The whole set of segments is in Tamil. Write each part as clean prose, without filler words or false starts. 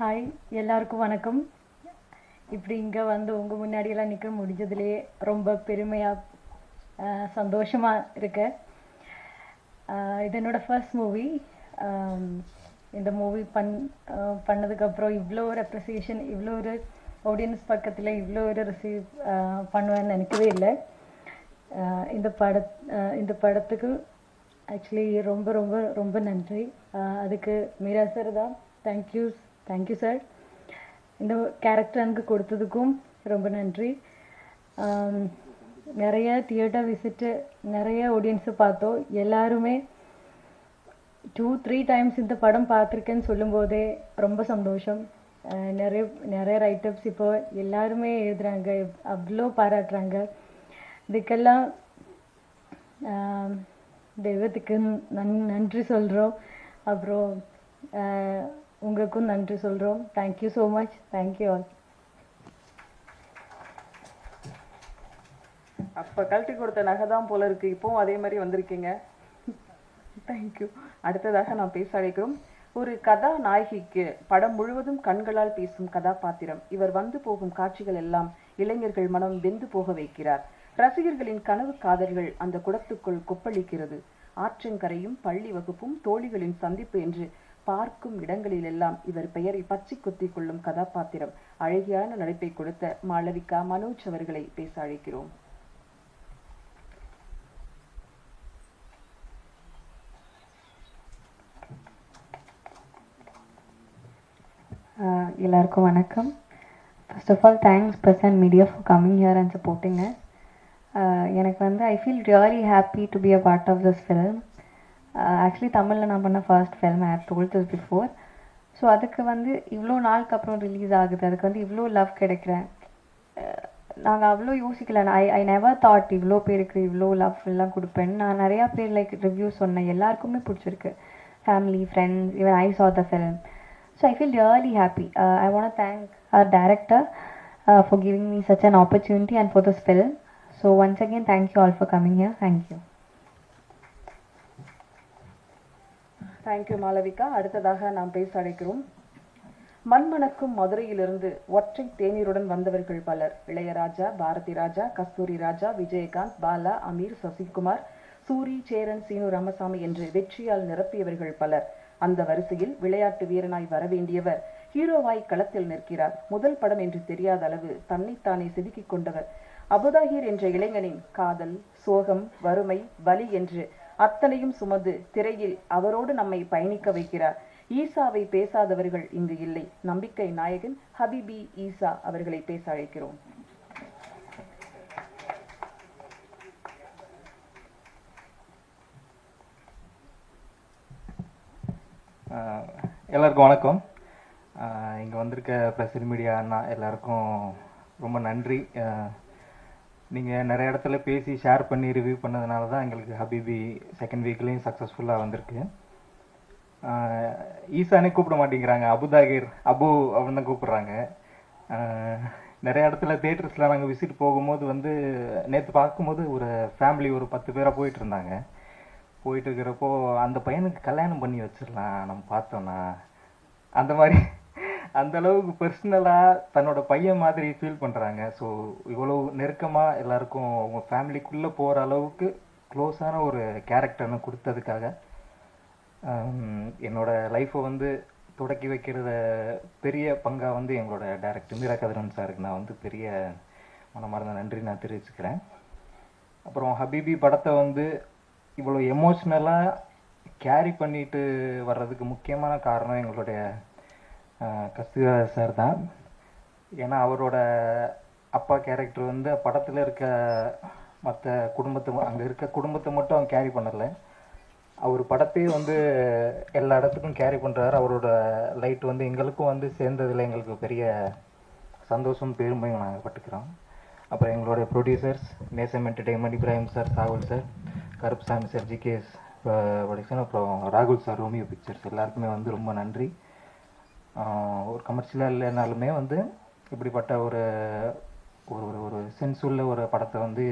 ஹாய், எல்லாருக்கும் வணக்கம். இப்படி இங்கே வந்து உங்கள் முன்னாடியெல்லாம் நிற்க முடிஞ்சதுலேயே ரொம்ப பெருமையாக சந்தோஷமாக இருக்கு. இது என்னோட ஃபர்ஸ்ட் மூவி. இந்த மூவி பண்ணதுக்கப்புறம் இவ்வளோ ஒரு அப்ரிசியேஷன், இவ்வளோ ஒரு ஆடியன்ஸ் பக்கத்தில் இவ்வளோ ஒரு ரிசீவ் பண்ணுவேன்னு நினைக்கவே இல்லை. இந்த படத்துக்கு ஆக்சுவலி ரொம்ப ரொம்ப ரொம்ப நன்றி. அதுக்கு மீரா சார் தான் தேங்க்யூ சார். இந்த கேரக்டர் எனக்கு கொடுத்ததுக்கும் ரொம்ப நன்றி. நிறைய தியேட்டர் விசிட்டு, நிறைய ஆடியன்ஸை பார்த்தோம். எல்லாருமே 2-3 டைம்ஸ் இந்த படம் பார்த்துருக்கேன்னு சொல்லும்போதே ரொம்ப சந்தோஷம். நிறைய நிறைய ரைட்டப்ஸ் இப்போ எல்லாருமே எழுதுகிறாங்க, அவ்வளோ பாராட்டுறாங்க. இதுக்கெல்லாம் தெய்வத்துக்கு நன்றி சொல்கிறோம். அப்புறம் உங்களுக்கும் நன்றி சொல்கிறோம். Thank you so much. Thank you all. அப்போ கழட்டி கொடுத்த நகை தான் போல இருக்கு, இப்போவும் அதே மாதிரி வந்திருக்கீங்க. தேங்க்யூ. அடுத்ததாக நாம் பேச அழைக்கிறோம். ஒரு கதாநாயகிக்கு படம் முழுவதும் கண்களால் பேசும் கதாபாத்திரம். இவர் வந்து போகும் காட்சிகள் எல்லாம் இளைஞர்கள் மனம் வெந்து போக வைக்கிறார். ரசிகர்களின் கனவு காதல்கள் அந்த குடத்துக்குள் கொப்பளிக்கிறது. ஆற்றங்கரையும் பள்ளி வகுப்பும் தோழிகளின் சந்திப்பு என்று பார்க்கும் இடங்களிலெல்லாம் இவர் பெயரை பச்சை குத்தி கொள்ளும் கதாபாத்திரம். அழகியான நடிப்பை கொடுத்த மாளவிகா மனோஜ் அவர்களை பேச அழைக்கிறோம். எல்லாருக்கும் வணக்கம். First of all thanks press and media for coming here and supporting us. எனக்கு வந்து I feel really happy to be a part of this film. Actually தமிழில் நான் பண்ண first film. I have told this before. So அதுக்கு வந்து இவ்வளோ நாளுக்கு அப்புறம் ரிலீஸ் ஆகுது, அதுக்கு வந்து இவ்வளோ லவ் கிடைக்கிறேன். நாங்கள் அவ்வளோ யோசிக்கல. ஐ நெவர் தாட் இவ்வளோ பேருக்கு இவ்வளோ லவ் எல்லாம் கொடுப்பேன். நான் நிறையா பேர் லைக் ரிவ்யூ சொன்னேன், எல்லாருக்குமே பிடிச்சிருக்கு. Family, friends, even I saw the film. So I feel really happy. I want to thank our director for giving me such an opportunity and for this film. So once again, thank you all for coming here. Thank you. Thank you Malavika. அடுத்ததாக நாம் பேச அழைக்கிறோம். மண்மணக்கும் மதுரையிலிருந்து ஒற்றை தேநீருடன் வந்தவர்கள் பலர். இளையராஜா, பாரதி ராஜா, கஸ்தூரி ராஜா, விஜயகாந்த், பாலா, அமீர், சசிகுமார், சூரி, சேரன், சீனு ராமசாமி என்று வெற்றியால் நிரப்பியவர்கள் பலர். அந்த வரிசையில் விளையாட்டு வீரனாய் வரவேண்டியவர் ஹீரோவாய் களத்தில் நிற்கிறார். முதல் படம் என்று தெரியாத அளவு தன்னைத்தானே செதுக்கிக் கொண்டவர். அபுதாஹிர் என்ற இளைஞனின் காதல், சோகம், வறுமை, வலி என்று அத்தனையும் சுமந்து திரையில் அவரோடு நம்மை பயணிக்க வைக்கிறார். ஈசாவை பேசாதவர்கள் இங்கு இல்லை. நம்பிக்கை நாயகன் ஹபிபி ஈசா அவர்களை பேச அழைக்கிறோம். எல்லாருக்கும் வணக்கம். இங்கே வந்திருக்க ப்ரெஸ் மீடியா அண்ணா எல்லாருக்கும் ரொம்ப நன்றி. நீங்கள் நிறைய இடத்துல பேசி ஷேர் பண்ணி ரிவ்யூ பண்ணதுனால தான் எங்களுக்கு ஹபிபி செகண்ட் வீக்லேயும் சக்ஸஸ்ஃபுல்லாக வந்திருக்கு. ஈசானே கூப்பிட மாட்டேங்கிறாங்க, அபுதாகிர் அபு அப்படின்னு தான் கூப்பிட்றாங்க. நிறைய இடத்துல தேட்டர்ஸில் நாங்கள் விசிட் போகும்போது வந்து நேற்று பார்க்கும்போது ஒரு ஃபேமிலி ஒரு 10 பேராக போயிட்டு இருந்தாங்க. போயிட்டு இருக்கிறப்போ அந்த பையனுக்கு கல்யாணம் பண்ணி வச்சிடலாம் நம்ம பார்த்தோன்னா, அந்த மாதிரி அந்த அளவுக்கு பர்சனலாக தன்னோட பையன் மாதிரி ஃபீல் பண்ணுறாங்க. ஸோ இவ்வளோ நெருக்கமாக எல்லாருக்கும் அவங்க ஃபேமிலிக்குள்ளே போகிற அளவுக்கு க்ளோஸான ஒரு கேரக்டர்னு கொடுத்ததுக்காக என்னோட லைஃப்பை வந்து தொடக்கி வைக்கிறத பெரிய பங்காக வந்து எங்களோட டைரக்டர் மீரா கதிரவன் சாருக்கு நான் வந்து பெரிய மனமார்ந்த நன்றி நான் தெரிவிச்சுக்கிறேன். அப்புறம் ஹபிபி படத்தை வந்து இவ்வளோ எமோஷ்னலாக கேரி பண்ணிட்டு வர்றதுக்கு முக்கியமான காரணம் எங்களுடைய கஸ்தூரி சார் தான். ஏன்னா அவரோட அப்பா கேரக்டர் வந்து படத்தில் இருக்க மற்ற குடும்பத்தை, அங்கே இருக்க குடும்பத்தை மட்டும் அவங்க கேரி பண்ணலை, அவர் படத்தையே வந்து எல்லா இடத்துக்கும் கேரி பண்ணுறாரு. அவரோட லைட் வந்து எங்களுக்கும் வந்து சேர்ந்ததில் எங்களுக்கு பெரிய சந்தோஷம், பெருமையும் நாங்கள் பட்டுக்கிறோம். அப்புறம் எங்களுடைய producers Nesam entertainment, Ibrahim sir, Sahul sir, Karupsamy sir, GKS production, அப்புறம் ராகுல் சார், ரோமியோ பிக்சர்ஸ் எல்லாருக்குமே வந்து ரொம்ப நன்றி. ஒரு கமர்ஷியலாக இல்லைனாலுமே வந்து இப்படிப்பட்ட ஒரு ஒரு ஒரு சென்ஸ் உள்ள ஒரு படத்தை வந்து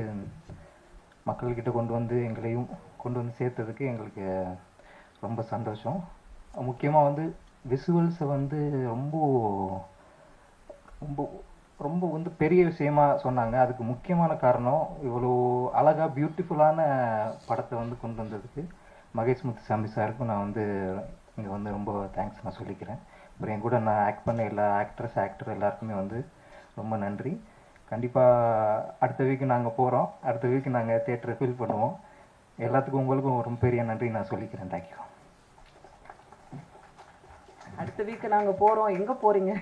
மக்கள்கிட்ட கொண்டு வந்து எங்களையும் கொண்டு வந்து சேர்த்ததுக்கு எங்களுக்கு ரொம்ப சந்தோஷம். முக்கியமாக வந்து விசுவல்ஸை வந்து ரொம்ப ரொம்ப ரொம்ப வந்து பெரிய விஷயமா சொன்னாங்க. அதுக்கு முக்கியமான காரணம் இவ்வளோ அழகாக பியூட்டிஃபுல்லான படத்தை வந்து கொண்டு வந்ததுக்கு மகேஷ் முத்துசாமி சாருக்கும் நான் வந்து இங்கே வந்து ரொம்ப தேங்க்ஸ் நான் சொல்லிக்கிறேன். அப்புறம் என் கூட நான் ஆக்ட் பண்ண எல்லா ஆக்டர் எல்லாருக்குமே வந்து ரொம்ப நன்றி. கண்டிப்பாக அடுத்த வீக்கு நாங்கள் போகிறோம். அடுத்த வீக்கு நாங்கள் தியேட்டரை ஃபில் பண்ணுவோம். எல்லாத்துக்கும் உங்களுக்கும் ரொம்ப பெரிய நன்றி நான் சொல்லிக்கிறேன். தேங்க்யூ. அடுத்த வீக் நாங்க போறோம். எங்க போறீங்க?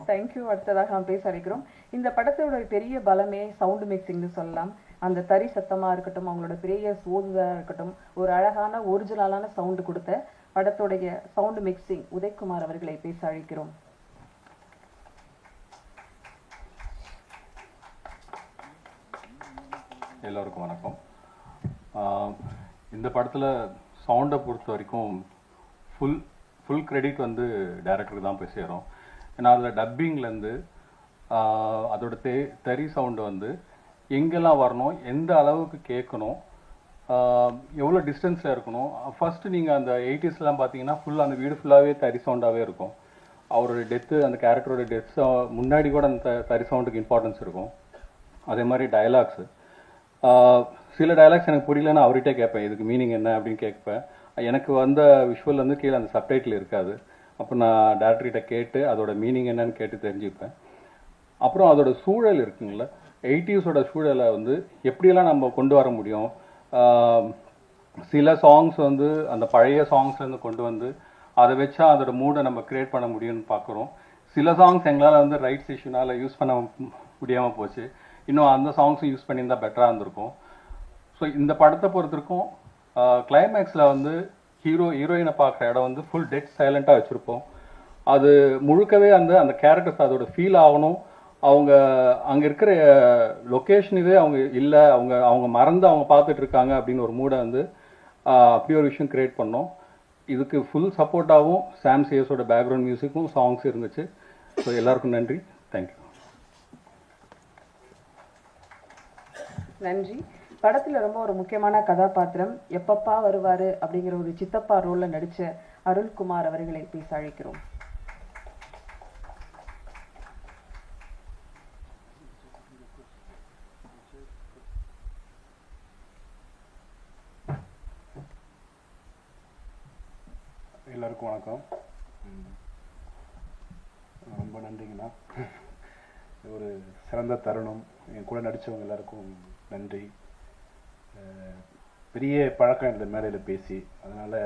தேங்க்யூ. அடுத்ததாக நாம் பேச அழைக்கிறோம். இந்த படத்தோட பெரிய பலமே சவுண்ட் மிக்சிங்னு சொல்லலாம். அந்த தறி சத்தமா இருக்கட்டும், அவங்களோட பெரிய சோதுதா இருக்கட்டும், ஒரு அழகான ஒரிஜினலான சவுண்ட் கொடுத்த படத்தோடைய சவுண்ட் மிக்சிங் உதயகுமார் அவர்களை பேச அழைக்கிறோம். எல்லோருக்கும் வணக்கம். இந்த படத்தில் சவுண்டை பொறுத்த வரைக்கும் ஃபுல் கிரெடிட் வந்து டைரக்டருக்கு தான் போய் சேரும். ஏன்னா அதில் டப்பிங்லேருந்து அதோட தறி சவுண்டு வந்து எங்கெல்லாம் வரணும், எந்த அளவுக்கு கேட்கணும், எவ்வளோ டிஸ்டன்ஸில் இருக்கணும். ஃபஸ்ட்டு நீங்கள் அந்த 80ஸ்லாம் பார்த்தீங்கன்னா ஃபுல்லாக அந்த வீடு ஃபுல்லாகவே தறி சவுண்டாகவே இருக்கும். அவரோட டெத்து, அந்த கேரக்டரோட டெத் முன்னாடி கூட அந்த தறி சவுண்டுக்கு இம்பார்ட்டன்ஸ் இருக்கும். அதே மாதிரி டயலாக்ஸு, சில டயலாக்ஸ் எனக்கு புரியலன்னா அவர்கிட்டே கேட்பேன், இதுக்கு மீனிங் என்ன அப்படின்னு கேட்பேன். எனக்கு வந்த விஷுவல் வந்து கீழே அந்த சப்டைட்டில் இருக்காது. அப்போ நான் டேரக்டர்கிட்ட கேட்டு அதோட மீனிங் என்னன்னு கேட்டு தெரிஞ்சுப்பேன். அப்புறம் அதோட சூழல் இருக்குங்கள, 80ஸோட சூழலை வந்து எப்படியெல்லாம் நம்ம கொண்டு வர முடியும். சில சாங்ஸ் வந்து அந்த பழைய சாங்ஸ்லேருந்து கொண்டு வந்து அதை வச்சா அதோட மூடை நம்ம க்ரியேட் பண்ண முடியும்னு பார்க்குறோம். சில சாங்ஸ் எங்களால் வந்து ரைட்ஸ் இஷ்யூனால் யூஸ் பண்ண முடியாமல் போச்சு. இன்னும் அந்த சாங்ஸும் யூஸ் பண்ணியிருந்தால் பெட்டராக இருந்திருக்கும். ஸோ இந்த படத்தை பொறுத்திருக்கும் கிளைமேக்ஸில் வந்து ஹீரோயினை பார்க்குற இடம் வந்து ஃபுல் டெட் சைலண்ட்டாக வச்சுருப்போம். அது முழுக்கவே அந்த கேரக்டர்ஸ் அதோட ஃபீல் ஆகணும். அவங்க அங்கே இருக்கிற லொக்கேஷன் இதே அவங்க இல்லை, அவங்க மறந்து அவங்க பார்த்துட்டு இருக்காங்க அப்படின்னு ஒரு மூடை வந்து அப்படி ஒரு விஷயம் க்ரியேட் பண்ணோம். இதுக்கு ஃபுல் சப்போர்ட்டாகவும் சாம் சிஎஸோட பேக்ரவுண்ட் மியூசிக்கும் சாங்ஸ் இருந்துச்சு. ஸோ எல்லாருக்கும் நன்றி. தேங்க்யூ. நன்றி. படத்துல ரொம்ப ஒரு முக்கியமான கதாபாத்திரம் எப்பப்பா வருவாரு அப்படிங்கிற ஒரு சித்தப்பா ரோல்ல நடிச்ச அருள்குமார் அவர்களை பேச அழைக்கிறோம். எல்லாருக்கும் வணக்கம். ரொம்ப நன்றிங்கண்ணா. ஒரு சிறந்த தருணம். என் கூட நடித்தவங்க எல்லாருக்கும் நன்றி. பெரிய பழக்கம் இந்த மேடையில் பேசி, அதனால்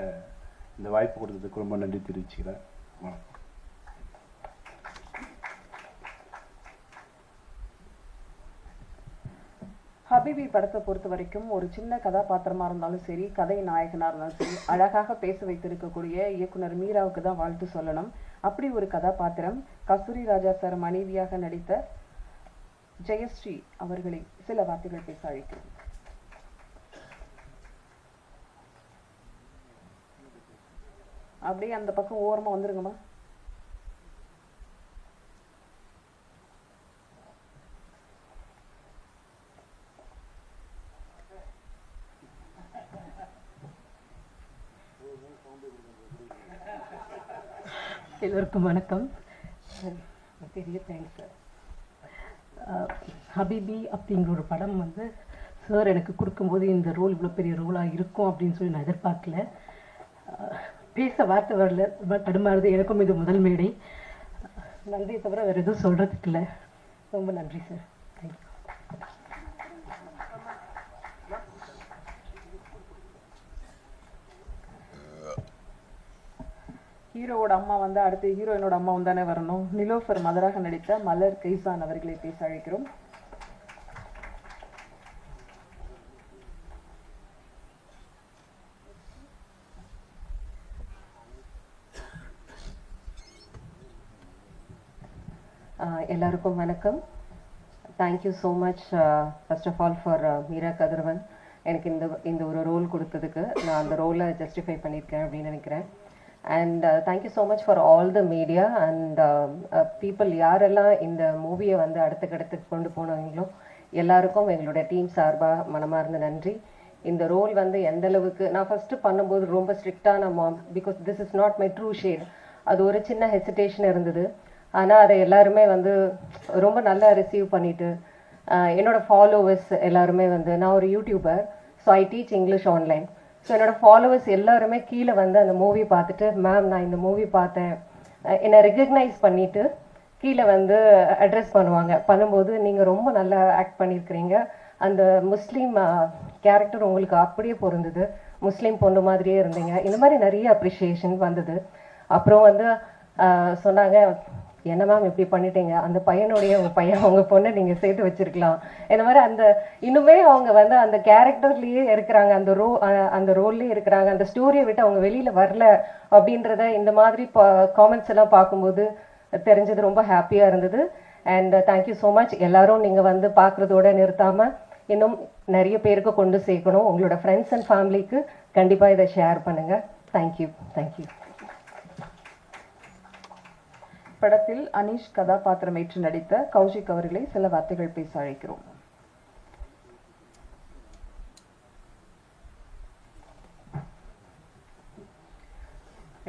இந்த வாய்ப்பு கொடுத்ததுக்கு ரொம்ப நன்றி தெரிவிச்சுக்கிறேன். வணக்கம். ஹபிபி படத்தை பொறுத்த வரைக்கும் ஒரு சின்ன கதாபாத்திரமா இருந்தாலும் சரி, கதை நாயகனா இருந்தாலும் சரி, அழகாக பேச வைத்திருக்கக்கூடிய இயக்குனர் மீராவுக்கு தான் வாழ்த்து சொல்லணும். அப்படி ஒரு கதாபாத்திரம் கஸ்தூரி ராஜா சார் மனைவியாக நடித்த ஜெயஸ்ரீ அவர்களை சில வார்த்தைகள் பேச அழைக்கிறோம். அப்படியே அந்த பக்கம் ஓரமா வந்துருங்கம்மா. எல்லோருக்கும் வணக்கம். பெரிய தேங்க்ஸ் சார். ஹபிபி அப்படிங்கிற ஒரு படம் வந்து சார் எனக்கு கொடுக்கும்போது இந்த ரோல் இவ்வளோ பெரிய ரோலாக இருக்கும் அப்படின்னு சொல்லி நான் எதிர்பார்க்கல. பேச வார்த்தை வரல, ரொம்ப தடுமாறுது. எனக்கும் இது முதல் மேடை. நன்றியை தவிர வேறு எதுவும் சொல்கிறதுக்கு இல்லை. ரொம்ப நன்றி சார். தேங்க்யூ. ஹீரோவோட அம்மா வந்து அடுத்து ஹீரோயினோட அம்மா தானே வரணும். நிலோஃபர் மதராக நடித்த மலர் கைசான் அவர்களை பேச அழைக்கிறோம். எல்லாருக்கும் வணக்கம். Thank you so much first of all for Meera Kathiravan. எனக்கு இந்த ஒரு ரோல் கொடுத்ததுக்கு நான் அந்த ரோலை ஜஸ்டிஃபை பண்ணியிருக்கேன் அப்படின்னு நினைக்கிறேன். And thank you so much for all the media and people யாரெல்லாம் இந்த மூவியை வந்து அடுத்த கட்டத்துக்கு கொண்டு போனாங்களோ எல்லாருக்கும் எங்களுடைய டீம் சார்பாக மனமார்ந்த நன்றி. இந்த ரோல் வந்து எந்த அளவுக்கு நான் ஃபர்ஸ்ட் பண்ணும்போது ரொம்ப ஸ்ட்ரிக்டான ma'am, because this is not my true shade. அது ஒரு சின்ன ஹெசிடேஷன் இருந்தது. ஆனால் அதை எல்லாருமே வந்து ரொம்ப நல்லா ரிசீவ் பண்ணிட்டு என்னோட ஃபாலோவர்ஸ் எல்லாருமே வந்து, நான் ஒரு YouTuber, so I teach English online. So என்னோட ஃபாலோவர்ஸ் எல்லாருமே கீழே வந்து அந்த மூவி பார்த்துட்டு, மேம் நான் இந்த மூவி பார்த்தேன், என்னை ரெகக்னைஸ் பண்ணிட்டு கீழே வந்து அட்ரஸ் பண்ணும்போது நீங்கள் ரொம்ப நல்லா ஆக்ட் பண்ணியிருக்கிறீங்க, அந்த முஸ்லீம் கேரக்டர் உங்களுக்கு அப்படியே பொருந்தது, முஸ்லீம் பொண்ணு மாதிரியே இருந்தீங்க, இந்த மாதிரி நிறைய அப்ரிஷியேஷன் வந்தது. அப்புறம் வந்து சொன்னாங்க, என்ன மேம் இப்படி பண்ணிட்டீங்க, அந்த பையனுடைய அவங்க பொண்ணை நீங்கள் சேர்த்து வச்சிருக்கலாம், இந்த மாதிரி அந்த இன்னுமே அவங்க வந்து அந்த கேரக்டர்லேயே இருக்கிறாங்க, அந்த ரோல்லேயே இருக்கிறாங்க, அந்த ஸ்டோரியை விட்டு அவங்க வெளியில் வரல அப்படின்றத இந்த மாதிரி காமெண்ட்ஸ் எல்லாம் பார்க்கும்போது தெரிஞ்சது. ரொம்ப ஹாப்பியாக இருந்தது. And thank you so much. எல்லாரும் நீங்கள் வந்து பார்க்குறதோட நிறுத்தாமல் இன்னும் நிறைய பேருக்கு கொண்டு சேர்க்கணும். உங்களோட ஃப்ரெண்ட்ஸ் அண்ட் ஃபேமிலிக்கு கண்டிப்பாக இதை ஷேர் பண்ணுங்கள். தேங்க்யூ. தேங்க்யூ. படத்தில் அனீஷ் கதாபாத்திரமேற்று நடித்த கௌஷிக் அவர்களை சில வார்த்தைகள் பேச அழைக்கிறோம்.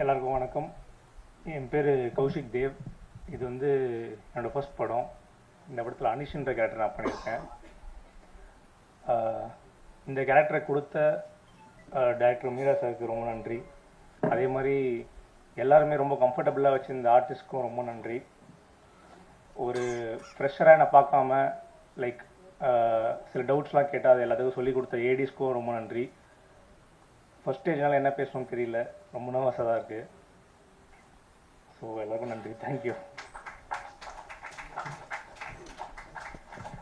எல்லாருக்கும் வணக்கம். என் பேர் கௌஷிக் தேவ். இது வந்து என்னோடய ஃபர்ஸ்ட் படம். இந்த படத்தில் அனீஷ்ன்ற கேரக்டர் நான் பண்ணியிருக்கேன். இந்த கேரக்டரை கொடுத்த டைரக்டர் மீரா சாருக்கு ரொம்ப நன்றி. அதே மாதிரி எல்லாருமே ரொம்ப கம்ஃபர்டபுளாக வச்சு இந்த ஆர்டிஸ்ட்க்கும் ரொம்ப நன்றி. ஒரு ஃப்ரெஷராக என்னை பார்க்காம லைக் சில டவுட்ஸ்லாம் கேட்டால் அது எல்லாத்துக்கும் சொல்லிக் கொடுத்த ஏடிஸ்க்கும் ரொம்ப நன்றி. ஃபர்ஸ்ட் ஸ்டேஜ்னால என்ன பேசணும்னு தெரியல, ரொம்ப நர்வஸாக தான் இருக்குது. ஸோ எல்லாருக்கும் நன்றி. தேங்க்யூ.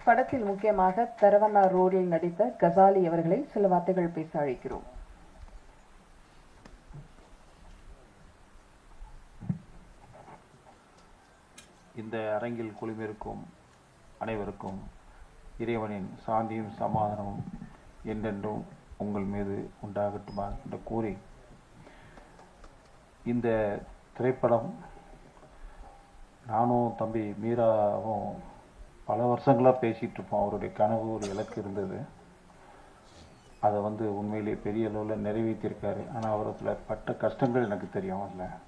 படத்தில் முக்கியமாக தரவண்ணா ரோலில் நடித்த கசாலி அவர்களை சில வார்த்தைகள் பேச அழைக்கிறோம். இந்த அரங்கில் குழுமிருக்கும் அனைவருக்கும் இறைவனின் சாந்தியும் சமாதானமும் என்றென்றும் உங்கள் மீது உண்டாகட்டுமா என்று கூறி, இந்த திரைப்படம் நானும் தம்பி மீராவும் பல வருஷங்களாக பேசிகிட்டு இருப்போம். அவருடைய கனவு ஒரு இலக்கு இருந்தது, அதை வந்து உண்மையிலே பெரிய அளவில் நிறைவேற்றியிருக்காரு. ஆனால் அவரத்தில் பட்ட கஷ்டங்கள் எனக்கு தெரியும். அதில்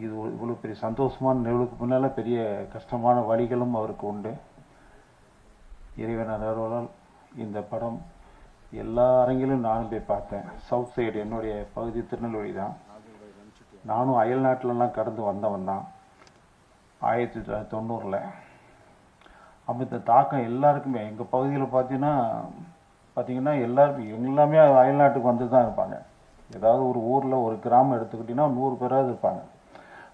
இது இவ்வளோ பெரிய சந்தோஷமான நிகழ்வுக்கு முன்னால் பெரிய கஷ்டமான வழிகளும் அவருக்கு உண்டு. இறைவன் அருளால் இந்த படம் எல்லா அரங்கிலும் நானும் போய் பார்த்தேன். சவுத் சைடு என்னுடைய பகுதி திருநெல்வேலி தான். நானும் அயல் நாட்டிலலாம் கடந்து வந்தவன் தான் 1990. அப்போ இந்த தாக்கம் எல்லாருக்குமே எங்கள் பகுதியில் பார்த்தீங்கன்னா எல்லாமே அயல் நாட்டுக்கு வந்து தான் இருப்பாங்க. ஏதாவது ஒரு ஊரில் ஒரு கிராமம் எடுத்துக்கிட்டிங்கன்னா 100 பேராவது இருப்பாங்க.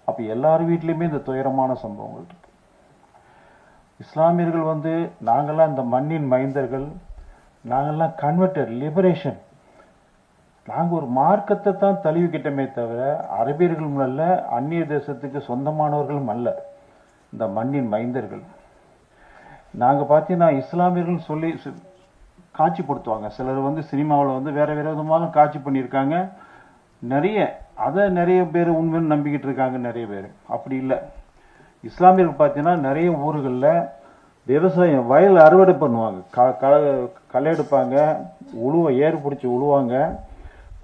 அப்போ எல்லார் வீட்லேயுமே இந்த துயரமான சம்பவங்கள் இருக்கு. இஸ்லாமியர்கள் வந்து நாங்கள்லாம் இந்த மண்ணின் மைந்தர்கள், நாங்கள்லாம் கன்வெர்டட் லிபரேஷன், நாங்கள் ஒரு மார்க்கத்தை தான் தழுவிக்கிட்டமே தவிர அரபியர்களும் அல்ல, அந்நிய தேசத்துக்கு சொந்தமானவர்களும் அல்ல. இந்த மண்ணின் மைந்தர்கள் நாங்கள் பார்த்தீங்கன்னா இஸ்லாமியர்கள் சொல்லி காட்சிப்படுத்துவாங்க. சிலர் வந்து சினிமாவில் வந்து வேறு வேறு விதமாக காட்சி பண்ணியிருக்காங்க. நிறைய பேர் உண்மைன்னு நம்பிக்கிட்டு இருக்காங்க. நிறைய பேர் அப்படி இல்லை. இஸ்லாமியர்கள் பார்த்தீங்கன்னா நிறைய ஊர்களில் விவசாயம் வயல் அறுவடை பண்ணுவாங்க, களை எடுப்பாங்க, ஏறு பிடிச்சி உழுவாங்க,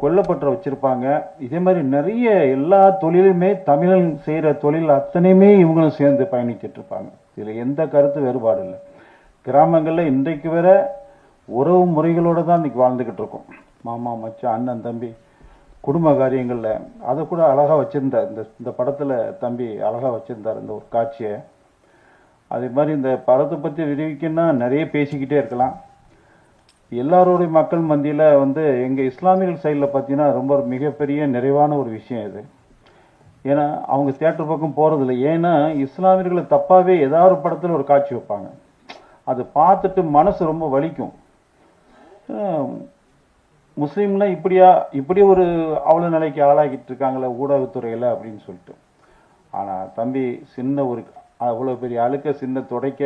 கொல்லப்பற்ற வச்சுருப்பாங்க. இதே மாதிரி நிறைய எல்லா தொழிலுமே தமிழன் செய்கிற தொழில் அத்தனையுமே இவங்களும் சேர்ந்து பயணிக்கிட்டு இருப்பாங்க. இதில் எந்த கருத்து வேறுபாடு இல்லை. கிராமங்களில் இன்றைக்கு வேற உறவு முறைகளோடு தான் இன்றைக்கி வாழ்ந்துக்கிட்டு இருக்கோம். மாமா, மச்சான், அண்ணன், தம்பி, குடும்ப காரியங்களில் அதை கூட அழகாக வச்சுருந்தார். இந்த படத்தில் தம்பி அழகாக வச்சுருந்தார் இந்த ஒரு காட்சியை. அதே மாதிரி இந்த படத்தை பற்றி விரிவிக்கன்னா நிறைய பேசிக்கிட்டே இருக்கலாம். எல்லாரோடைய மக்கள் மத்தியில் வந்து எங்கள் இஸ்லாமியர்கள் சைடில் பார்த்தீங்கன்னா ரொம்ப மிகப்பெரிய நிறைவான ஒரு விஷயம் இது. ஏன்னா அவங்க தியேட்டர் பக்கம் போகிறதில்ல. ஏன்னா இஸ்லாமியர்களை தப்பாகவே ஏதாவது ஒரு படத்தில் ஒரு காட்சி வைப்பாங்க. அது பார்த்துட்டு மனசு ரொம்ப வலிக்கும். முஸ்லீம்லாம் இப்படி ஒரு அவ்வளோ நிலைக்கு ஆளாகிட்டு இருக்காங்களே ஊடகத்துறையில் அப்படின்னு சொல்லிட்டு. ஆனால் தம்பி அவ்வளோ பெரிய அழுக்க துடைக்க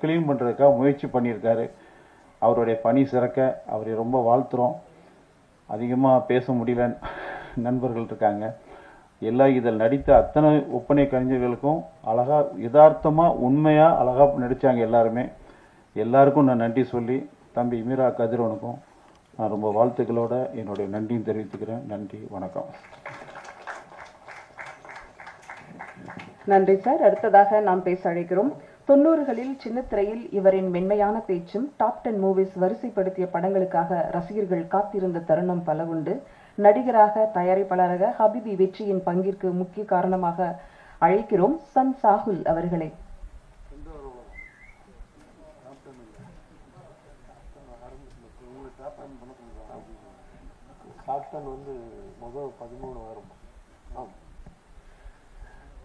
க்ளீன் பண்ணுறதுக்காக முயற்சி பண்ணியிருக்காரு. அவருடைய பணி சிறக்க அவரை ரொம்ப வாழ்த்துறோம். அதிகமாக பேச முடியல நண்பர்கள் இருக்காங்க. இதில் நடித்த அத்தனை ஒப்பனை கலைஞர்களுக்கும் அழகாக யதார்த்தமாக உண்மையாக அழகாக நடித்தாங்க எல்லாருமே. எல்லாருக்கும் நான் நன்றி சொல்லி தம்பி மீரா கதிரவனுக்கும் நான் ரொம்ப வாழ்த்துக்களோட என்னுடைய நன்றியும் தெரிவித்துக்கிறேன். நன்றி, வணக்கம். நன்றி சார். அடுத்ததாக நாம் பேச அழைக்கிறோம். 90களில் சின்ன திரையில் இவரின் மென்மையான பேச்சும் டாப் 10 மூவிஸ் வரிசைப்படுத்திய படங்களுக்காக ரசிகர்கள் காத்திருந்த தருணம் பல உண்டு. நடிகராக தயாரிப்பாளராக ஹபிபி வெற்றியின் பங்கிற்கு முக்கிய காரணமாக அழைக்கிறோம் சன் சாகுல் அவர்களை.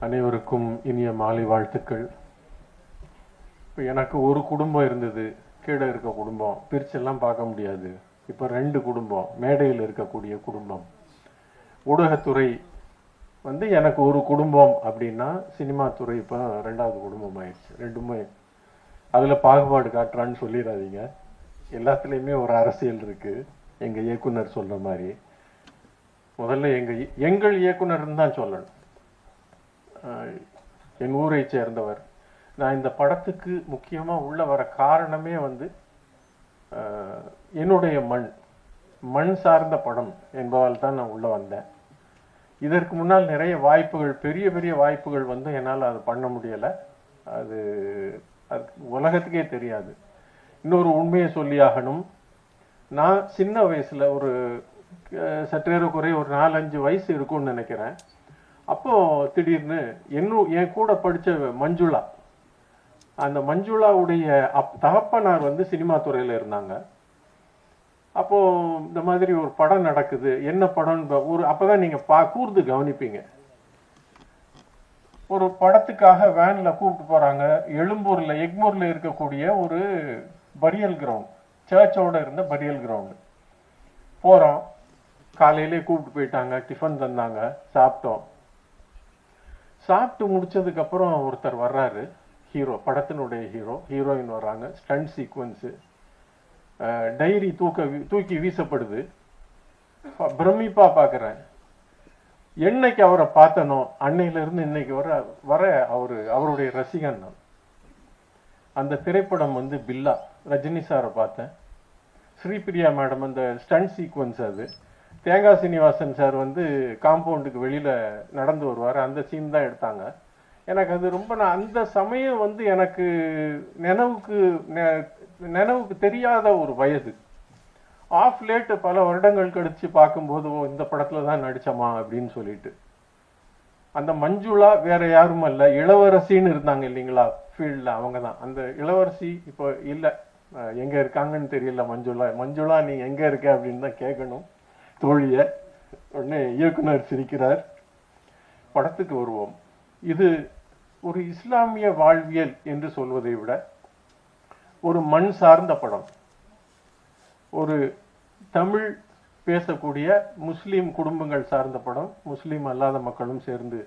அனைவருக்கும் இனிய மாலை வாழ்த்துக்கள். இப்போ எனக்கு ஒரு குடும்பம் இருந்தது, கீழே இருக்க குடும்பம், பிரிச்செல்லாம் பார்க்க முடியாது. இப்போ 2 குடும்பம், மேடையில் இருக்கக்கூடிய குடும்பம். ஊடகத்துறை வந்து எனக்கு ஒரு குடும்பம் அப்படின்னா, சினிமா துறை இப்போ 2வது குடும்பம் ஆயிடுச்சு. 2மே அதில் பாகுபாடு காட்டுறான்னு சொல்லிடாதீங்க. எல்லாத்துலேயுமே ஒரு அரசியல் இருக்குது. எங்கள் இயக்குனர் சொல்கிற மாதிரி முதல்ல எங்கள் இயக்குனர்னு தான் சொல்லணும். என் ஊரை சேர்ந்தவர். நான் இந்த படத்துக்கு முக்கியமாக உள்ள வர காரணமே வந்து என்னுடைய மண் சார்ந்த படம் என்பதால் தான் நான் உள்ளே வந்தேன். இதற்கு முன்னால் நிறைய வாய்ப்புகள், பெரிய பெரிய வாய்ப்புகள் வந்து என்னால் அது பண்ண முடியலை. அது உலகத்துக்கே தெரியாது. இன்னொரு உண்மையை சொல்லியாகணும். நான் சின்ன வயசில் ஒரு சற்றேறக்குறைய ஒரு 4-5 வயசு இருக்கும்னு நினைக்கிறேன். அப்போது திடீர்னு என் கூட படித்த மஞ்சுளா, அந்த மஞ்சுளாவுடைய தகப்பனார் வந்து சினிமா துறையில் இருந்தாங்க. அப்போது இந்த மாதிரி ஒரு படம் நடக்குது. என்ன படம்? அப்போ தான் நீங்கள் கூர்ந்து கவனிப்பீங்க. ஒரு படத்துக்காக வேனில் கூப்பிட்டு போகிறாங்க. எழும்பூரில் எக்மூரில் இருக்கக்கூடிய ஒரு பரியல் கிரவுண்ட், சர்ச்சோடு இருந்த பரியல் கிரவுண்டு போகிறோம். காலையிலே கூப்பிட்டு போயிட்டாங்க, டிஃபன் தந்தாங்க, சாப்பிட்டோம். சாப்பிட்டு முடிச்சதுக்கப்புறம் ஒருத்தர் வர்றாரு, ஹீரோ, படத்தினுடைய ஹீரோயின் வர்றாங்க. ஸ்டண்ட் சீக்வன்ஸு, டைரி தூக்கி வீசப்படுது. பிரமிப்பா பார்க்குறேன். என்னைக்கு அவரை பார்த்தனோ அன்னையிலிருந்து இன்னைக்கு வர அவருடைய ரசிகன் நான். அந்த திரைப்படம் வந்து பில்லா, ரஜினி சாரை பார்த்தேன். ஸ்ரீபிரியா மேடம் அந்த ஸ்டண்ட் சீக்வன்ஸ், அது தேங்காய் சீனிவாசன் சார் வந்து காம்பவுண்டுக்கு வெளியில் நடந்து வருவார், அந்த சீன் தான் எடுத்தாங்க. எனக்கு அது ரொம்ப, நான் அந்த சமயம் வந்து எனக்கு நினைவுக்கு தெரியாத ஒரு வயது. ஆஃப் லேட்டு பல வருடங்கள் கழித்து பார்க்கும்போது இந்த படத்தில் தான் நடித்தமா அப்படின்னு சொல்லிட்டு. அந்த மஞ்சுளா வேற யாரும் அல்ல, இளவரசின்னு இருந்தாங்க இல்லைங்களா ஃபீல்டில், அவங்க தான். அந்த இளவரசி இப்போ இல்லை, எங்கே இருக்காங்கன்னு தெரியல. மஞ்சுளா நீ எங்கே இருக்க அப்படின்னு தான் கேட்கணும் தோழிய. உடனே இயக்குனர் சிரிக்கிறார். படத்துக்கு வருவோம். இது ஒரு இஸ்லாமிய வாழ்வியல் என்று சொல்வதை விட ஒரு மண் சார்ந்த படம். ஒரு தமிழ் பேசக்கூடிய முஸ்லீம் குடும்பங்கள் சார்ந்த படம். முஸ்லீம் அல்லாத மக்களும் சேர்ந்து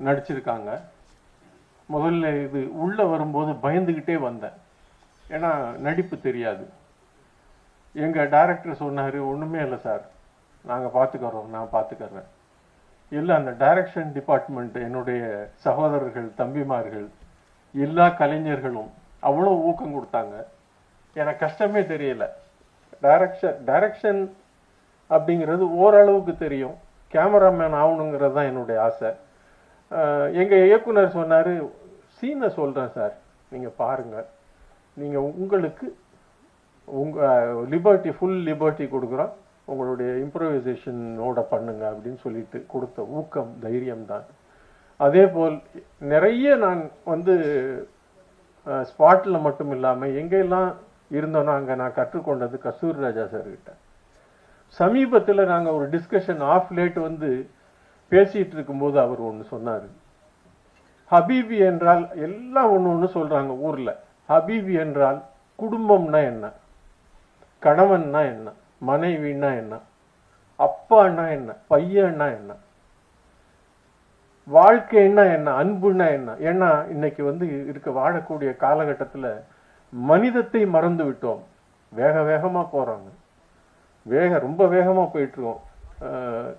நடிச்சிருக்காங்க. முதல்ல இது உள்ள வரும்போது பயந்துக்கிட்டே வந்தேன், ஏன்னா நடிப்பு தெரியாது. எங்கள் டைரக்டர் சொன்னார், ஒன்றுமே இல்லை சார், நாங்கள் பார்த்துக்கறோம், நான் பார்த்துக்கறேன். இல்லை, அந்த டைரக்ஷன் டிபார்ட்மெண்ட், என்னுடைய சகோதரர்கள், தம்பிமார்கள், எல்லா கலைஞர்களும் அவ்வளோ ஊக்கம் கொடுத்தாங்க. எனக்கு கஷ்டமே தெரியல. டைரக்ஷன் அப்படிங்கிறது ஓரளவுக்கு தெரியும். கேமராமேன் ஆகணுங்கிறது தான் என்னுடைய ஆசை. எங்கள் இயக்குனர் சொன்னார், சீனை சொல்கிறேன் சார், நீங்கள் பாருங்கள், நீங்கள் உங்களுக்கு லிபர்ட்டி, ஃபுல் லிபர்ட்டி கொடுக்குறோம், உங்களுடைய இம்ப்ரவைசேஷனோட பண்ணுங்க அப்படின்னு சொல்லிட்டு கொடுத்த ஊக்கம், தைரியம் தான். அதே போல் நிறைய நான் வந்து ஸ்பாட்டில் மட்டும் இல்லாமல் எங்கெல்லாம் இருந்தோன்னா அங்கே நான் கற்றுக்கொண்டது கஸ்தூரி ராஜா சார்கிட்ட. சமீபத்தில் நாங்கள் ஒரு டிஸ்கஷன் ஆஃப் லேட் வந்து பேசிகிட்டு இருக்கும்போது அவர் ஒன்று சொன்னார். ஹபீபி என்றால் எல்லாம் ஒன்று சொல்கிறாங்க ஊரில். ஹபீபி என்றால் குடும்பம்னா என்ன, கணவன்னா என்ன, மனைவின்னா என்ன, அப்பான்னா என்ன, பையன்னா என்ன, வாழ்க்கைன்னா என்ன, அன்புன்னா என்ன. ஏன்னா இன்னைக்கு வந்து வாழக்கூடிய காலகட்டத்தில் மனிதத்தை மறந்து விட்டோம். வேகமாக போகிறாங்க, ரொம்ப வேகமாக போயிட்டுருக்கோம்.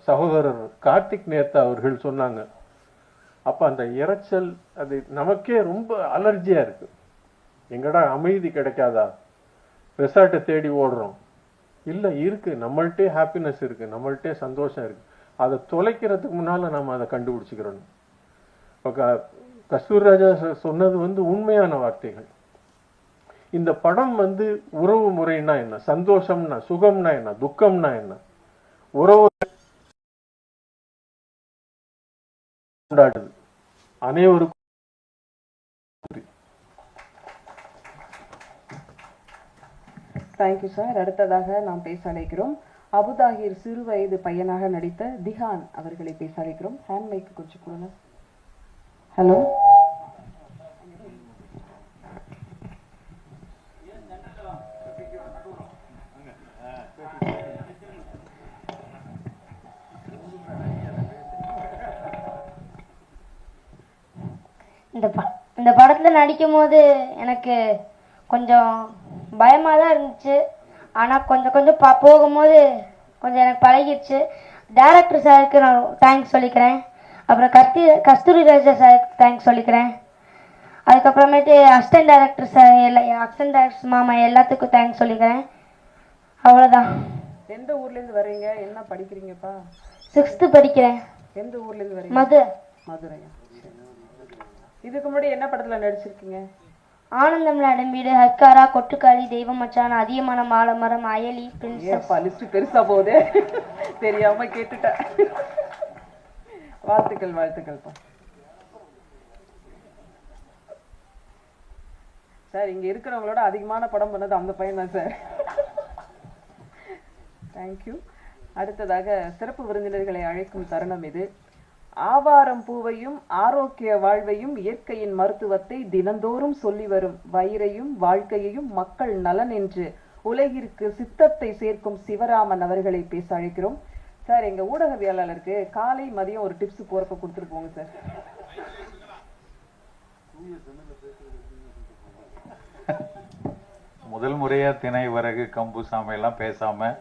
சகோதரர் கார்த்திக் நேத்தா அவர்கள் சொன்னாங்க. அப்போ அந்த இரைச்சல் அது நமக்கே ரொம்ப அலர்ஜியாக இருக்குது. எங்கடா அமைதி கிடைக்காதா? ரெசார்ட்டை தேடி ஓடுறோம். இல்லை, இருக்கு, நம்மள்ட்டே ஹாப்பினஸ் இருக்கு, நம்மள்ட்டே சந்தோஷம் இருக்கு. அதை தொலைக்கிறதுக்கு முன்னால நம்ம அதை கண்டுபிடிச்சிக்கிறோம். இப்போ கஸ்தூரி ராஜா சொன்னது வந்து உண்மையான வார்த்தைகள். இந்த படம் வந்து உறவு முறைன்னா என்ன, சந்தோஷம்னா, சுகம்னா என்ன, துக்கம்னா என்ன, உறவு கொண்டாடுது அனைவருக்கும். Thank you sir. அடுத்ததாக நாம் பேச அழைக்கிறோம் அபுதாகிர் சிறு வயது பையனாக நடித்த திஹான் அவர்களை பேச அழைக்கிறோம். ஹேண்ட் மைக் கொஞ்சம் கொடுங்க. ஹலோ. இந்த படத்தில் நடிக்கும் போது எனக்கு கொஞ்சம் பயமாக தான் இருந்துச்சு. ஆனால் கொஞ்சம் கொஞ்சம் போகும்போது கொஞ்சம் எனக்கு பழகிடுச்சு. டைரக்டர் சாருக்கு நான் தேங்க்ஸ் சொல்லிக்கிறேன். அப்புறம் கஸ்தூரி ராஜா சாருக்கு தேங்க்ஸ் சொல்லிக்கிறேன். அதுக்கப்புறமேட்டு assistant director sir, assistant director மாமா எல்லாத்துக்கும் தேங்க்ஸ் சொல்லிக்கிறேன். அவ்வளோதான். எந்த ஊர்லேருந்து வர்றீங்க, என்ன படிக்கிறீங்கப்பா? 6th படிக்கிறேன். எந்த ஊர்லேருந்து வரீங்க? மதுரையா? இதுக்கு முன்னாடி என்ன படத்தில் நடிச்சிருக்கீங்க? ஆனந்தம் நடம் வீடு, ஹர்காரா, கொட்டுக்காளி, தெய்வம் மச்சான், அதிகமான மாலமரம், அயலி, பிரின்சஸ். லிஸ்ட் பெருசா போகுது, தெரியாம கேட்டுட்டேன். வாழ்த்துக்கள், வாழ்த்துக்கள்ப்பா. சார், இங்க இருக்கிறவங்களோட அதிகமான படம் பண்ணது அந்த பையன் தான் சார். தேங்க்யூ. அடுத்ததாக சிறப்பு விருந்தினர்களை அழைக்கும் தருணம் இது. ஆவாரம் பூவையும் ஆரோக்கிய வாழ்வையும் இயற்கையின் மருத்துவத்தை தினந்தோறும் சொல்லி வரும் வயிறையும் வாழ்க்கையையும் மக்கள் நலன் என்று உலகிற்கு சித்தத்தை சேர்க்கும் சிவராமன் அவர்களை பேச அழைக்கிறோம். சார், எங்க ஊடகவியலாளருக்கு காலை மதியம் ஒரு டிப்ஸ் போறப்ப கொடுத்துட்டு போங்க சார். முதல் முறையா திணை, வரகு, கம்பு, சாமை எல்லாம் பேசாம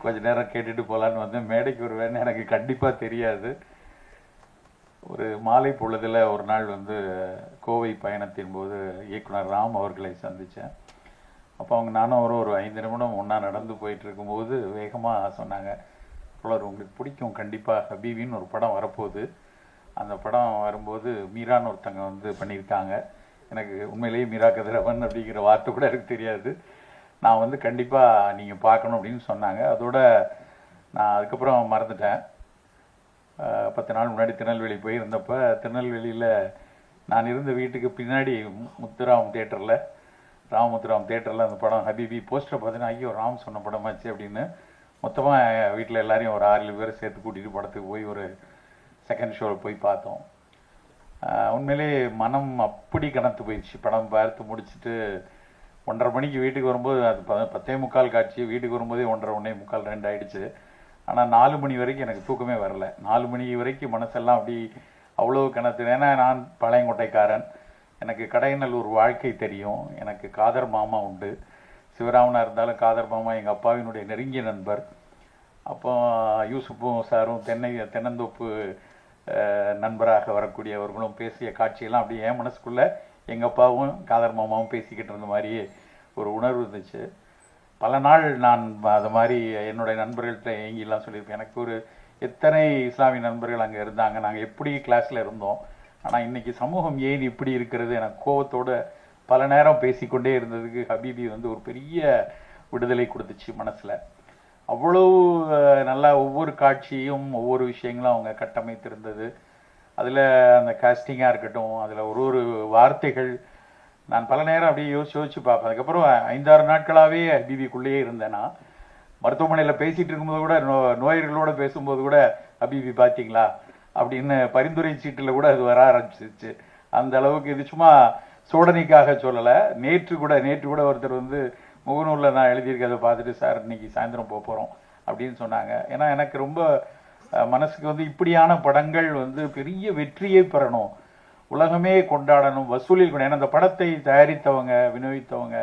கொஞ்ச நேரம் கேட்டுட்டு போலான்னு வந்து மேடைக்கு வருவேன்னு எனக்கு கண்டிப்பா தெரியாது. ஒரு மாலை பொழுதுல ஒரு நாள் வந்து கோவை பயணத்தின் போது இயக்குனர் ராம் அவர்களை சந்தித்தேன். அப்போ அவங்க நானும் ஒரு 5 நிமிடம் ஒன்றா நடந்து போயிட்டு இருக்கும்போது வேகமாக சொன்னாங்க, தோழர் உங்களுக்கு பிடிக்கும் கண்டிப்பாக, ஹபீபின்னு ஒரு படம் வரப்போகுது, அந்த படம் வரும்போது மீரான்னு ஒருத்தங்க வந்து பண்ணியிருக்காங்க, எனக்கு உண்மையிலேயே மீரா கதிரவன் அப்படிங்கிற வார்த்தை கூட எனக்கு தெரியாது, நான் வந்து கண்டிப்பாக நீங்கள் பார்க்கணும் அப்படின்னு சொன்னாங்க. அதோட நான் அதுக்கப்புறம் மறந்துட்டேன். 10 நாள் முன்னாடி திருநெல்வேலி போயிருந்தப்போ திருநெல்வேலியில் நான் இருந்த வீட்டுக்கு பின்னாடி முத்துராம் தேட்டரில், ராமமுத்துராம் தேட்டரில் அந்த படம் ஹபீபி போஸ்டரை பார்த்தீங்கன்னா, ஐயோ ராம் சொன்ன படமாச்சு அப்படின்னு மொத்தமாக வீட்டில் எல்லாரையும் ஒரு 6-7 பேரை சேர்த்து கூட்டிகிட்டு படத்துக்கு போய் ஒரு செகண்ட் ஷோவில் போய் பார்த்தோம். உண்மையிலே மனம் அப்படி கனத்து போயிடுச்சு. படம் பார்த்து முடிச்சுட்டு 1:30 மணிக்கு வீட்டுக்கு வரும்போது, அது 10:45 காட்சி, வீட்டுக்கு வரும்போதே 1:30, 1:45, 2 ஆகிடுச்சு. ஆனால் 4 மணி வரைக்கும் எனக்கு தூக்கமே வரல. 4 மணி வரைக்கும் மனசெல்லாம் அப்படி அவ்வளோ கணத்து. ஏன்னா நான் பாளையங்கோட்டைக்காரன், எனக்கு கடையநல்லூர் வாழ்க்கை தெரியும், எனக்கு காதர் மாமா உண்டு. சிவராமனாக இருந்தாலும் காதர் மாமா எங்கள் அப்பாவினுடைய நெருங்கிய நண்பர். அப்போ யூசுப்பும் சாரும் தென்னந்தோப்பு நண்பராக வரக்கூடியவர்களும் பேசிய காட்சியெல்லாம் அப்படியே என் மனசுக்குள்ளே எங்கள் அப்பாவும் காதர் மாமாவும் பேசிக்கிட்டு இருந்த மாதிரியே ஒரு உணர்வு இருந்துச்சு. பல நாள் நான் அது மாதிரி என்னுடைய நண்பர்கள்ட்ட ஏங்கிலாம் சொல்லியிருப்பேன். எனக்கு ஒரு எத்தனை இஸ்லாமிய நண்பர்கள் அங்கே இருந்தாங்க, நாங்கள் எப்படி கிளாஸில் இருந்தோம், ஆனால் இன்றைக்கி சமூகம் ஏன் இப்படி இருக்கிறது, எனக்கு கோவத்தோடு பல நேரம் பேசிக்கொண்டே இருந்ததுக்கு ஹபீபி வந்து ஒரு பெரிய விடுதலை கொடுத்துச்சு மனசில். அவ்வளோ நல்லா ஒவ்வொரு காட்சியும் ஒவ்வொரு விஷயங்களும் அவங்க கட்டமைத்திருந்தது. அதில் அந்த காஸ்டிங்காக இருக்கட்டும், அதில் ஒரு வார்த்தைகள் நான் பல நேரம் அப்படியே யோசிச்சு பார்ப்பேன். அதுக்கப்புறம் 5-6 நாட்களாகவே ஹபீபிக்குள்ளேயே இருந்தேன்னா, மருத்துவமனையில் பேசிகிட்டு இருக்கும்போது கூட நோயர்களோடு பேசும்போது கூட ஹபீபி பார்த்தீங்களா அப்படின்னு பரிந்துரை சீட்டில் கூட அது வர ஆரம்பிச்சிச்சு. அந்த அளவுக்கு இது சும்மா சோடனைக்காக சொல்லலை. நேற்று கூட ஒருத்தர் வந்து முகநூலில் நான் எழுதியிருக்கிறத பார்த்துட்டு, சார் இன்னைக்கு சாயந்தரம் போகிறோம் அப்படின்னு சொன்னாங்க. ஏன்னா எனக்கு ரொம்ப மனசுக்கு வந்து இப்படியான படங்கள் வந்து பெரிய வெற்றியை பெறணும், உலகமே கொண்டாடணும், வசூலில் கொண்டாடணும். ஏன்னா அந்த படத்தை தயாரித்தவங்க, விநியோகித்தவங்க,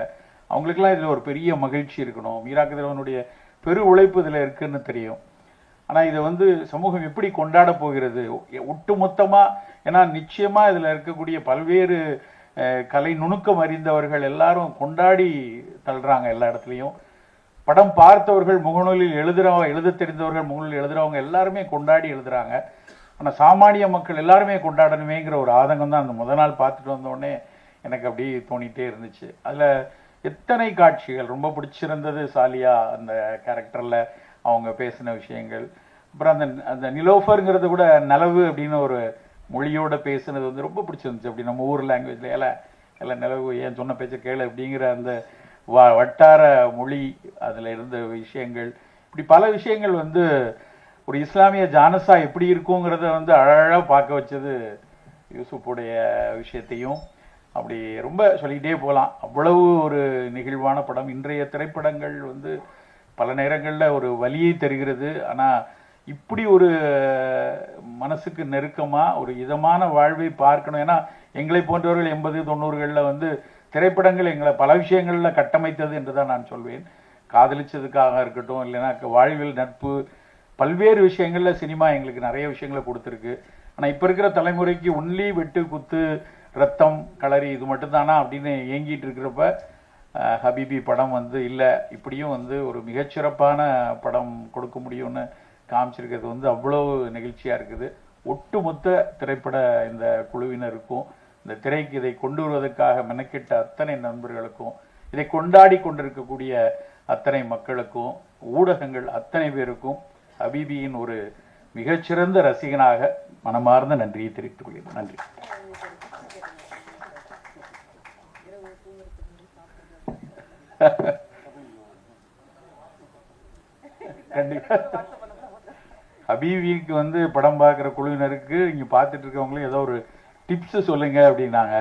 அவங்களுக்கெல்லாம் இதில் ஒரு பெரிய மகிழ்ச்சி இருக்கணும். மீரா கதிரவனுடைய பெரு உழைப்பு இதில் இருக்குன்னு தெரியும். ஆனால் இதை வந்து சமூகம் எப்படி கொண்டாட போகிறது ஒட்டுமொத்தமாக? ஏன்னா நிச்சயமாக இதில் இருக்கக்கூடிய பல்வேறு கலை நுணுக்கம் அறிந்தவர்கள் எல்லாரும் கொண்டாடி தள்ளுறாங்க எல்லா இடத்துலையும். படம் பார்த்தவர்கள், முகநூலில் எழுத தெரிந்தவர்கள், முகநூலில் எழுதுறவங்க எல்லாருமே கொண்டாடி எழுதுறாங்க. ஆனால் சாமானிய மக்கள் எல்லாருமே கொண்டாடணுமேங்கிற ஒரு ஆதங்கம் தான் அந்த முதல் நாள் பார்த்துட்டு வந்தோடனே எனக்கு அப்படி தோணிட்டே இருந்துச்சு. அதில் எத்தனை காட்சிகள் ரொம்ப பிடிச்சிருந்தது. சாலியா அந்த கேரக்டரில் அவங்க பேசின விஷயங்கள், அப்புறம் அந்த நிலோஃபருங்கிறது கூட நிலவு அப்படின்னு ஒரு மொழியோட பேசுனது வந்து ரொம்ப பிடிச்சிருந்துச்சு. அப்படி நம்ம ஊர் லாங்குவேஜில் எல்லாம் நிலவு ஏன் சொன்ன பேச்ச கேளு அப்படிங்கிற அந்த வட்டார மொழி, அதில் இருந்த விஷயங்கள், இப்படி பல விஷயங்கள் வந்து ஒரு இஸ்லாமிய ஜானசா எப்படி இருக்குங்கிறத வந்து அழகாக பார்க்க வச்சது யூசுஃபுடைய விஷயத்தையும். அப்படி ரொம்ப சொல்லிக்கிட்டே போகலாம். அவ்வளவு ஒரு நெகிழ்வான படம். இன்றைய திரைப்படங்கள் வந்து பல நேரங்களில் ஒரு வலியை தருகிறது. ஆனால் இப்படி ஒரு மனசுக்கு நெருக்கமாக ஒரு இதமான வாழ்வை பார்க்கணும். ஏன்னா எங்களை போன்றவர்கள் 80, 90களில் வந்து திரைப்படங்கள் எங்களை பல விஷயங்களில் கட்டமைத்தது என்று தான் நான் சொல்வேன். காதலிச்சதுக்காக இருக்கட்டும், இல்லைன்னா வாழ்வில் நட்பு, பல்வேறு விஷயங்களில் சினிமா எங்களுக்கு நிறைய விஷயங்களை கொடுத்துருக்கு. ஆனால் இப்போ இருக்கிற தலைமுறைக்கு ஒன்லி வெட்டு குத்து ரத்தம் கலரி இது மட்டும்தானா அப்படின்னு ஏங்கிட்டு இருக்கிறப்ப ஹபீபி படம் வந்து இல்லை, இப்படியும் வந்து ஒரு மிகச்சிறப்பான படம் கொடுக்க முடியும்னு காமிச்சிருக்கிறது வந்து அவ்வளோ நெகிழ்ச்சியாக இருக்குது. ஒட்டுமொத்த திரைப்பட இந்த குழுவினருக்கும், இந்த திரைக்கு இதை கொண்டு வருவதற்காக மெனக்கிட்ட அத்தனை நண்பர்களுக்கும், இதை கொண்டாடி கொண்டிருக்கக்கூடிய அத்தனை மக்களுக்கும், ஊடகங்கள் அத்தனை பேருக்கும் ஹபீபியின் ஒரு மிகச்சிறந்த ரசிகனாக மனமார்ந்த நன்றியை தெரிவித்துக் கொள்கிறேன். நன்றி. கண்டிப்பா ஹபீபிக்கு வந்து படம் பார்க்குற குழுவினருக்கு இங்கே பார்த்துட்டு இருக்கவங்களும் ஏதோ ஒரு டிப்ஸ் சொல்லுங்க அப்படின்னாங்க.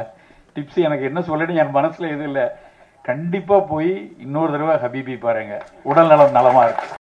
டிப்ஸ் எனக்கு என்ன சொல்லணும் என் மனசுல எதுவும் இல்லை. கண்டிப்பா போய் இன்னொரு தடவை ஹபீபி பாருங்க, உடல் நலம் நலமா இருக்கு.